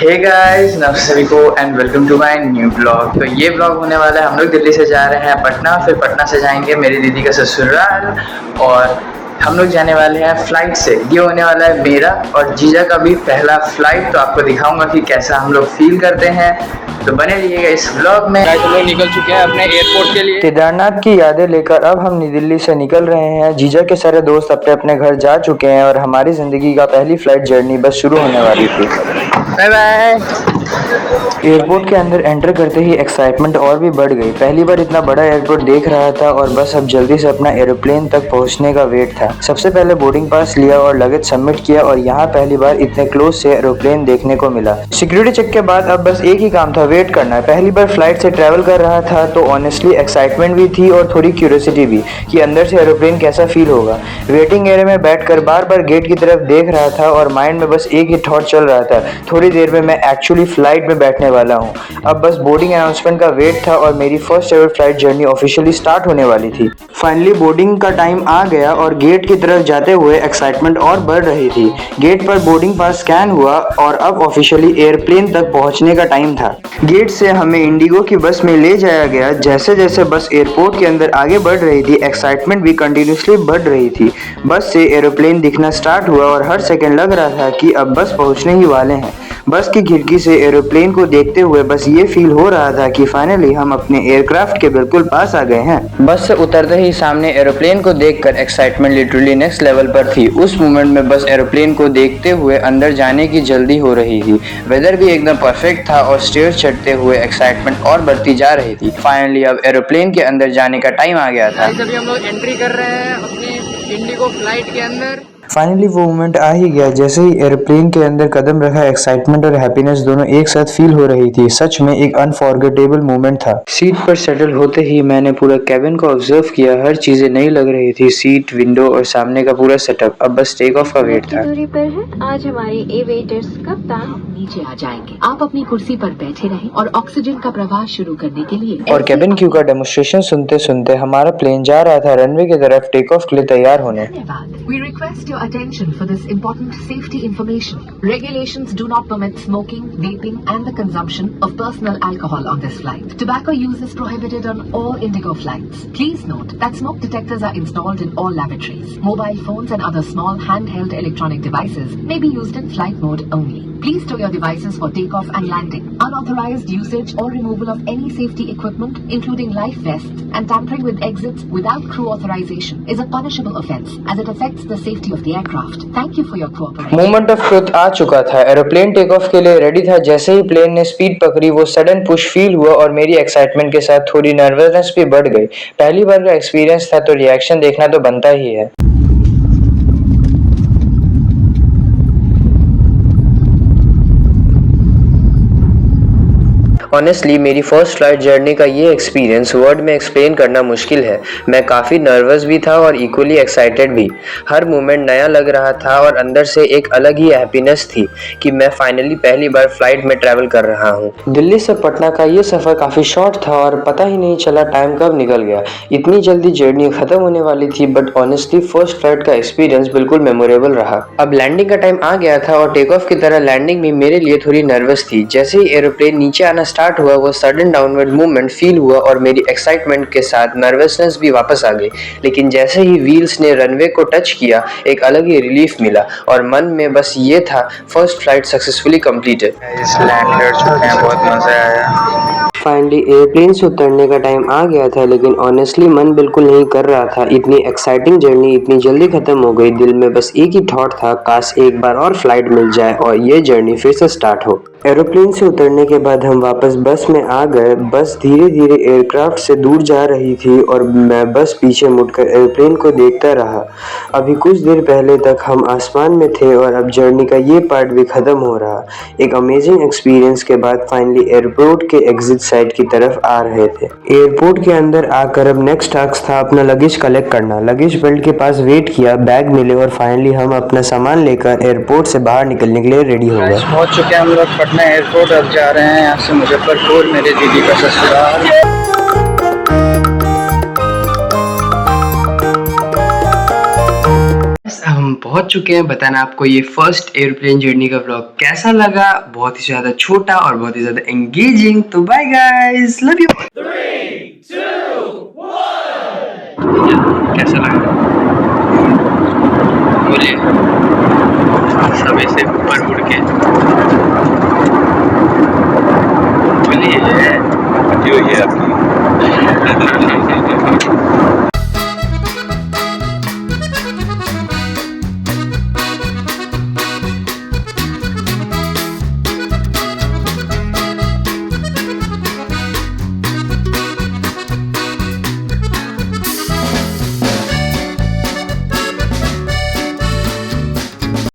Hey guys, नमस्ते सभी को and welcome to my new blog. तो ये ब्लॉग होने वाला है, हम लोग दिल्ली से जा रहे हैं पटना, फिर पटना से जाएंगे मेरी दीदी का ससुराल और हम लोग जाने वाले हैं फ्लाइट से। ये होने वाला है मेरा और जीजा का भी पहला फ्लाइट, तो आपको दिखाऊंगा कि कैसा हम लोग फील करते हैं। तो बने रहिएगा इस ब्लॉग में। हम लोग निकल चुके हैं अपने एयरपोर्ट के लिए। केदारनाथ की यादें लेकर अब हम दिल्ली से निकल रहे हैं। जीजा के सारे दोस्त अपने अपने घर जा चुके हैं और हमारी जिंदगी का पहली फ्लाइट जर्नी बस शुरू होने वाली थी। Bye bye. एयरपोर्ट के अंदर एंटर करते ही एक्साइटमेंट और भी बढ़ गई। पहली बार इतना बड़ा एयरपोर्ट देख रहा था और बस अब जल्दी से अपना एरोप्लेन तक पहुंचने का वेट था। सबसे पहले बोर्डिंग पास लिया और लगेज सबमिट किया और यहाँ पहली बार इतने क्लोज से एरोप्लेन देखने को मिला। सिक्योरिटी चेक के बाद अब बस एक ही काम था, वेट करना। पहली बार फ्लाइट से ट्रैवल कर रहा था तो ऑनेस्टली एक्साइटमेंट भी थी और थोड़ी क्यूरियोसिटी भी कि अंदर से एरोप्लेन कैसा फील होगा। वेटिंग एरिया में बैठकर बार बार गेट की तरफ देख रहा था और माइंड में बस एक ही थॉट चल रहा था, थोड़ी देर में मैं एक्चुअली फ्लाइट में बैठने वाला हूँ। अब बस बोर्डिंग अनाउंसमेंट का वेट था और मेरी first ever flight journey officially start होने वाली थी। फाइनली बोर्डिंग का टाइम आ गया और गेट की तरफ जाते हुए एक्साइटमेंट और बढ़ रही थी। गेट पर बोर्डिंग पास स्कैन हुआ और अब ऑफिशियली एयरप्लेन तक पहुंचने का टाइम था। गेट से हमें इंडिगो की बस में ले जाया गया। जैसे जैसे बस एयरपोर्ट के अंदर आगे बढ़ रही थी, एक्साइटमेंट भी कंटिन्यूसली बढ़ रही थी। बस से एरोप्लेन दिखना स्टार्ट हुआ और हर सेकंड लग रहा था कि अब बस पहुंचने ही वाले हैं। बस की खिड़की से एरोप्लेन को देखते हुए बस ये फील हो रहा था कि फाइनली हम अपने एयरक्राफ्ट के बिल्कुल पास आ गए हैं। बस से उतरते ही सामने एरोप्लेन को देखकर एक्साइटमेंट लिटरली नेक्स्ट लेवल पर थी। उस मोमेंट में बस एरोप्लेन को देखते हुए अंदर जाने की जल्दी हो रही थी। वेदर भी एकदम परफेक्ट था और स्टेयर्स चढ़ते हुए एक्साइटमेंट और बढ़ती जा रही थी। फाइनली अब एरोप्लेन के अंदर जाने का टाइम आ गया था। अभी हम लोग एंट्री कर रहे हैं अपनी इंडिगो फ्लाइट के अंदर। फाइनली वो मोमेंट आ ही गया। जैसे ही एयरप्लेन के अंदर कदम रखा, एक्साइटमेंट और हैप्पीनेस दोनों एक साथ फील हो रही थी। सच में एक अनफॉरगेटेबल मोमेंट था। सीट पर सेटल होते ही मैंने पूरा केबिन को ऑब्जर्व किया। हर चीजें नई लग रही थी, सीट, विंडो और सामने का पूरा सेटअप। अब बस टेक ऑफ का वेट था। दूरी पर है। आज हमारे एविएटर्स कप्तान नीचे आ जाएंगे। आप अपनी कुर्सी पर बैठे रहें और ऑक्सीजन का प्रवाह शुरू करने के लिए और केबिन क्रू का डेमोन्स्ट्रेशन सुनते सुनते हमारा प्लेन जा रहा था रनवे की तरफ टेक ऑफ के लिए तैयार होने। We request your attention for this important safety information. Regulations do not permit smoking, vaping and the consumption of personal alcohol on this flight. Tobacco use is prohibited on all Indigo flights. Please note that smoke detectors are installed in all lavatories. Mobile phones and other small handheld electronic devices may be used in flight mode only. Please store your devices for takeoff and landing. Unauthorized usage or removal of any safety equipment, including life vests, and tampering with exits without crew authorization is a punishable offence as it affects the safety of the aircraft. Thank you for your cooperation. Moment of truth आ चुका था। Aeroplane take off के लिए ready था। जैसे ही plane ने speed पकड़ी, वो सडन पुश फील हुआ और मेरी एक्साइटमेंट के साथ थोड़ी नर्वसनेस भी बढ़ गई। पहली बार का एक्सपीरियंस था तो रिएक्शन देखना तो बनता ही है। ऑनेस्टली मेरी फर्स्ट फ्लाइट जर्नी का ये एक्सपीरियंस वर्ड में एक्सप्लेन करना मुश्किल है। मैं काफ़ी नर्वस भी था और इक्वली एक्साइटेड भी। हर मोमेंट नया लग रहा था और अंदर से एक अलग ही हैप्पीनेस थी कि मैं फाइनली पहली बार फ्लाइट में ट्रैवल कर रहा हूँ। दिल्ली से पटना का ये सफ़र काफ़ी शॉर्ट था और पता ही नहीं चला टाइम कब निकल गया। इतनी जल्दी जर्नी ख़त्म होने वाली थी, बट ऑनेस्टली फर्स्ट फ्लाइट का एक्सपीरियंस बिल्कुल मेमोरेबल रहा। अब लैंडिंग का टाइम आ गया था और टेक ऑफ की तरह लैंडिंग भी मेरे लिए थोड़ी नर्वस थी। जैसे ही एरोप्लेन नीचे आना स्टार्ट हुआ, वो सडन डाउनवर्ड मूवमेंट फील हुआ और मेरी एक्साइटमेंट के साथ नर्वसनेस भी वापस आ गई। लेकिन जैसे ही व्हील्स ने रनवे को टच किया, एक अलग ही रिलीफ मिला और मन में बस ये था, first flight successfully completed. Land कर चुके हैं, बहुत मजा आया। फाइनली एयरप्लेन से उतरने का टाइम आ गया था, लेकिन ऑनेस्टली मन बिल्कुल नहीं कर रहा था। इतनी एक्साइटिंग जर्नी इतनी जल्दी खत्म हो गई। दिल में बस एक ही थॉट था, काश एक बार और फ्लाइट मिल जाए और ये जर्नी फिर से स्टार्ट हो। एरोप्लेन से उतरने के बाद हम वापस बस में आ गए। बस धीरे धीरे एयरक्राफ्ट से दूर जा रही थी और मैं बस पीछे मुड़कर एरोप्लेन को देखता रहा। अभी कुछ देर पहले तक हम आसमान में थे और अब जर्नी का ये पार्ट भी खत्म हो रहा। एक अमेजिंग एक्सपीरियंस के बाद फाइनली एयरपोर्ट के एग्जिट साइड की तरफ आ रहे थे। एयरपोर्ट के अंदर आकर अब नेक्स्ट टास्क था अपना लगेज कलेक्ट करना। लगेज बेल्ट के पास वेट किया, बैग मिले और फाइनली हम अपना सामान लेकर एयरपोर्ट से बाहर निकलने के लिए रेडी हो गए। पहुंच चुके हैं हम लोग पटना एयरपोर्ट। अब जा रहे हैं यहाँ से मुजफ्फरपुर, मेरे दीदी का ससुराल। हम पहुंच चुके हैं। बताना आपको ये फर्स्ट एयरप्लेन जर्नी का व्लॉग कैसा लगा। बहुत ही ज्यादा छोटा और बहुत ही ज्यादा एंगेजिंग। तो बाय गाइस, लव यू। 3, 2, 1. कैसा लगा बोलिए। सब ऐसे ऊपर उड़ के